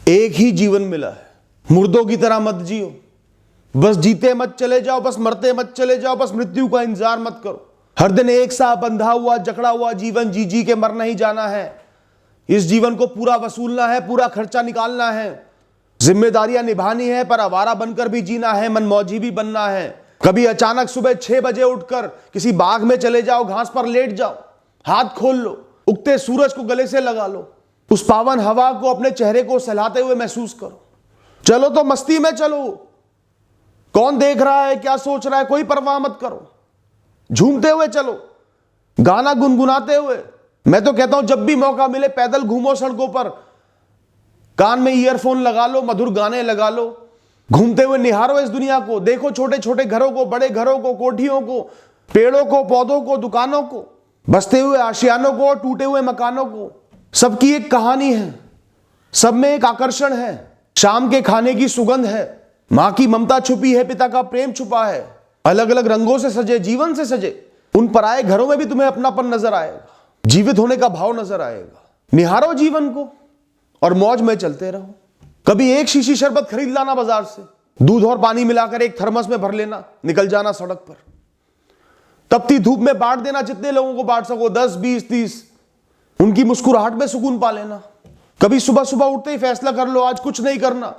एक ही जीवन मिला है, मुर्दों की तरह मत जियो, बस जीते मत चले जाओ, बस मरते मत चले जाओ, बस मृत्यु का इंतजार मत करो। हर दिन एक सा बंधा हुआ जकड़ा हुआ जीवन जी जी के मर नहीं जाना है। इस जीवन को पूरा वसूलना है, पूरा खर्चा निकालना है, जिम्मेदारियां निभानी है, पर आवारा बनकर भी जीना है, मनमौजी भी बनना है। कभी अचानक सुबह 6 बजे उठकर किसी बाग में चले जाओ, घास पर लेट जाओ, हाथ खोल लो, उगते सूरज को गले से लगा लो, उस पावन हवा को अपने चेहरे को सहलाते हुए महसूस करो। चलो तो मस्ती में चलो, कौन देख रहा है क्या सोच रहा है कोई परवाह मत करो, झूमते हुए चलो, गाना गुनगुनाते हुए। मैं तो कहता हूं जब भी मौका मिले पैदल घूमो सड़कों पर, कान में ईयरफोन लगा लो, मधुर गाने लगा लो, घूमते हुए निहारो इस दुनिया को, देखो छोटे छोटे घरों को, बड़े घरों को, कोठियों को, पेड़ों को, पौधों को, दुकानों को, बसते हुए आशियानों को, टूटे हुए मकानों को। सबकी एक कहानी है, सब में एक आकर्षण है, शाम के खाने की सुगंध है, मां की ममता छुपी है, पिता का प्रेम छुपा है। अलग अलग रंगों से सजे जीवन से सजे उन पराये घरों में भी तुम्हें अपनापन नजर आएगा, जीवित होने का भाव नजर आएगा। निहारो जीवन को और मौज में चलते रहो। कभी एक शीशी शरबत खरीद लाना बाजार से, दूध और पानी मिलाकर एक थर्मस में भर लेना, निकल जाना सड़क पर, तपती धूप में बांट देना, जितने लोगों को बांट सको, 10 20 30, उनकी मुस्कुराहट में सुकून पा लेना। कभी सुबह सुबह उठते ही फैसला कर लो आज कुछ नहीं करना,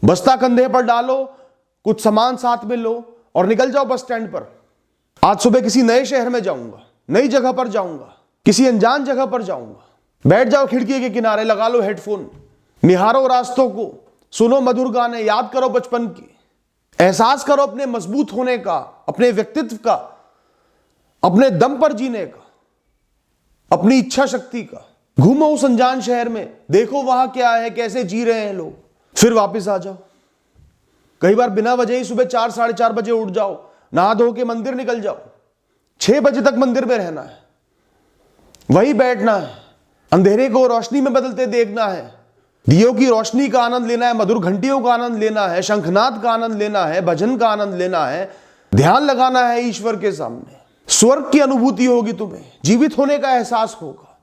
बस्ता कंधे पर डालो, कुछ सामान साथ में लो और निकल जाओ बस स्टैंड पर। आज सुबह किसी नए शहर में जाऊंगा, नई जगह पर जाऊंगा, किसी अनजान जगह पर जाऊंगा। बैठ जाओ खिड़की के किनारे, लगा लो हेडफोन, निहारो रास्तों को, सुनो मधुर गाने, याद करो बचपन की, एहसास करो अपने मजबूत होने का, अपने व्यक्तित्व का, अपने दम पर जीने का, अपनी इच्छा शक्ति का। घूमो उस अनजान शहर में, देखो वहां क्या है, कैसे जी रहे हैं लोग, फिर वापस आ जाओ। कई बार बिना वजह ही सुबह 4 साढ़े 4 बजे उठ जाओ, नहा धो के मंदिर निकल जाओ, 6 बजे तक मंदिर में रहना है, वहीं बैठना है, अंधेरे को रोशनी में बदलते देखना है, दियों की रोशनी का आनंद लेना है, मधुर घंटियों का आनंद लेना है, शंखनाद का आनंद लेना है, भजन का आनंद लेना है, ध्यान लगाना है ईश्वर के सामने। स्वर्ग की अनुभूति होगी तुम्हें, जीवित होने का एहसास होगा।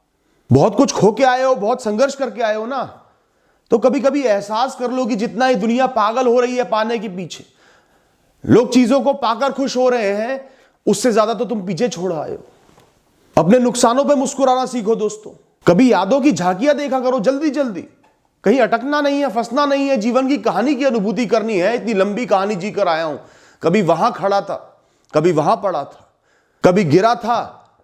बहुत कुछ खो के आए हो, बहुत संघर्ष करके आए हो ना, तो कभी कभी एहसास कर लो कि जितना ही दुनिया पागल हो रही है पाने के पीछे, लोग चीजों को पाकर खुश हो रहे हैं, उससे ज्यादा तो तुम पीछे छोड़ आए हो। अपने नुकसानों पे मुस्कुराना सीखो दोस्तों। कभी यादों की झांकियां देखा करो जल्दी जल्दी, कहीं अटकना नहीं है, फंसना नहीं है, जीवन की कहानी की अनुभूति करनी है। इतनी लंबी कहानी जी कर आया हूं, कभी वहां खड़ा था, कभी वहां पड़ा था, कभी गिरा था,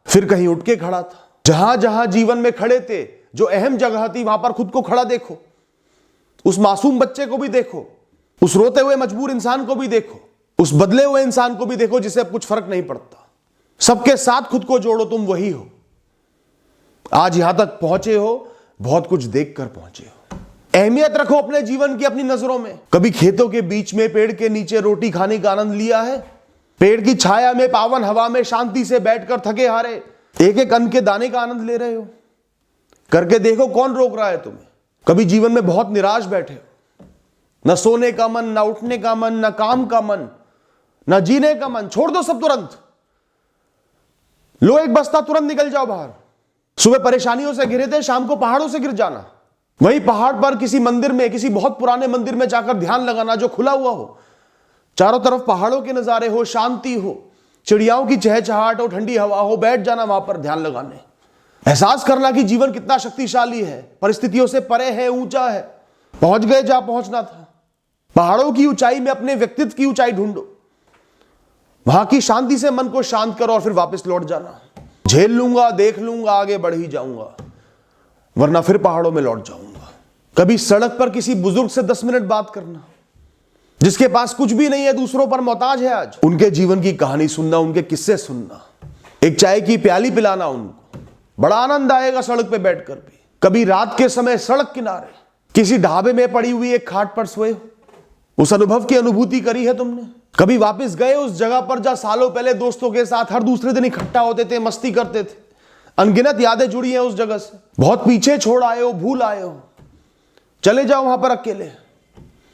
फिर कहीं उठ के खड़ा था। जहां जहां जीवन में खड़े थे, जो अहम जगह थी, वहां पर खुद को खड़ा देखो, उस मासूम बच्चे को भी देखो, उस रोते हुए मजबूर इंसान को भी देखो, उस बदले हुए इंसान को भी देखो जिसे अब कुछ फर्क नहीं पड़ता। सबके साथ खुद को जोड़ो, तुम वही हो। आज यहां तक पहुंचे हो, बहुत कुछ देखकर पहुंचे हो। अहमियत रखो अपने जीवन की अपनी नजरों में। कभी खेतों के बीच में पेड़ के नीचे रोटी खाने का आनंद लिया है? पेड़ की छाया में, पावन हवा में शांति से बैठकर थके हारे एक एक अन्न के दाने का आनंद ले रहे हो? करके देखो, कौन रोक रहा है तुम्हें? कभी जीवन में बहुत निराश बैठे हो, न सोने का मन, न उठने का मन, न काम का मन, न जीने का मन, छोड़ दो सब तुरंत, लो एक बस्ता, तुरंत निकल जाओ बाहर। सुबह परेशानियों से घिरे थे, शाम को पहाड़ों से गिर जाना, वहीं पहाड़ पर किसी मंदिर में, किसी बहुत पुराने मंदिर में जाकर ध्यान लगाना जो खुला हुआ हो, चारों तरफ पहाड़ों के नजारे हो, शांति हो, चिड़ियाओं की चहचहाट हो, ठंडी हवा हो, बैठ जाना वहां पर ध्यान लगाने। एहसास करना कि जीवन कितना शक्तिशाली है, परिस्थितियों से परे है, ऊंचा है, पहुंच गए जहां पहुंचना था। पहाड़ों की ऊंचाई में अपने व्यक्तित्व की ऊंचाई ढूंढो, वहां की शांति से मन को शांत करो और फिर वापस लौट जाना। झेल लूंगा, देख लूंगा, आगे बढ़ ही जाऊंगा, वरना फिर पहाड़ों में लौट जाऊंगा। कभी सड़क पर किसी बुजुर्ग से 10 मिनट बात करना, जिसके पास कुछ भी नहीं है, दूसरों पर मोहताज है, आज उनके जीवन की कहानी सुनना, उनके किस्से सुनना, एक चाय की प्याली पिलाना उनको, बड़ा आनंद आएगा सड़क पे बैठकर भी। कभी रात के समय सड़क किनारे किसी ढाबे में पड़ी हुई एक खाट पर सोए हो, उस अनुभव की अनुभूति करी है तुमने? कभी वापस गए उस जगह पर जहां सालों पहले दोस्तों के साथ हर दूसरे दिन इकट्ठा होते थे, मस्ती करते थे? अनगिनत यादें जुड़ी हैं उस जगह से, बहुत पीछे छोड़ आए हो, भूल आए हो, चले जाओ वहां पर अकेले,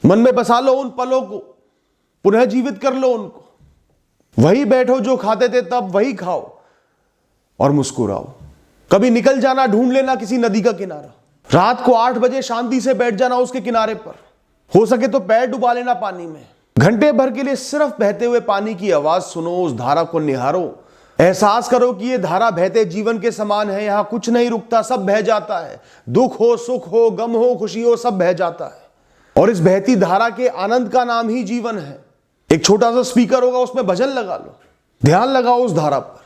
मन में बसा लो उन पलों को, पुनः जीवित कर लो उनको। वही बैठो जो खाते थे तब, वही खाओ और मुस्कुराओ। कभी निकल जाना, ढूंढ लेना किसी नदी का किनारा, रात को 8 बजे शांति से बैठ जाना उसके किनारे पर, हो सके तो पैर डुबा लेना पानी में। घंटे भर के लिए सिर्फ बहते हुए पानी की आवाज सुनो, उस धारा को निहारो, एहसास करो कि यह धारा बहते जीवन के समान है। यहां कुछ नहीं रुकता, सब बह जाता है। दुख हो, सुख हो, गम हो, खुशी हो, सब बह जाता है। और इस बहती धारा के आनंद का नाम ही जीवन है। एक छोटा सा स्पीकर होगा, उसमें भजन लगा लो, ध्यान लगाओ उस धारा पर।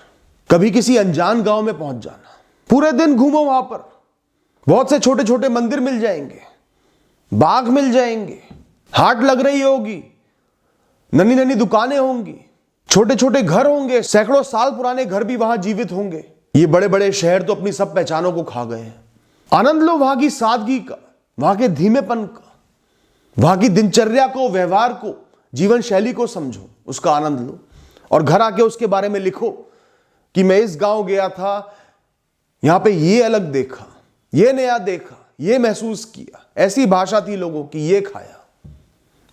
कभी किसी अनजान गांव में पहुंच जाना, पूरे दिन घूमो वहां पर। बहुत से छोटे छोटे मंदिर मिल जाएंगे, बाग मिल जाएंगे, हाट लग रही होगी, नन्ही नन्ही दुकानें होंगी, छोटे छोटे घर होंगे, सैकड़ों साल पुराने घर भी वहां जीवित होंगे। ये बड़े बड़े शहर तो अपनी सब पहचानों को खा गए हैं। आनंद लो वहां की सादगी का, वहां के धीमेपन का, वहां की दिनचर्या को, व्यवहार को, जीवन शैली को समझो, उसका आनंद लो। और घर आके उसके बारे में लिखो कि मैं इस गांव गया था, यहां पे ये अलग देखा, ये नया देखा, ये महसूस किया, ऐसी भाषा थी लोगों की, ये खाया।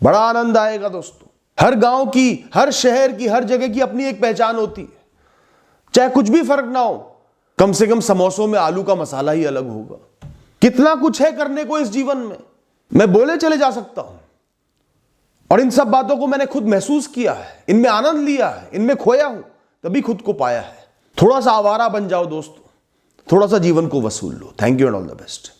बड़ा आनंद आएगा दोस्तों। हर गांव की, हर शहर की, हर जगह की अपनी एक पहचान होती है। चाहे कुछ भी फर्क ना हो, कम से कम समोसों में आलू का मसाला ही अलग होगा। कितना कुछ है करने को इस जीवन में, मैं बोले चले जा सकता हूं। और इन सब बातों को मैंने खुद महसूस किया है, इनमें आनंद लिया है, इनमें खोया हूं, तभी खुद को पाया है। थोड़ा सा आवारा बन जाओ दोस्तों, थोड़ा सा जीवन को वसूल लो। Thank you and all the best.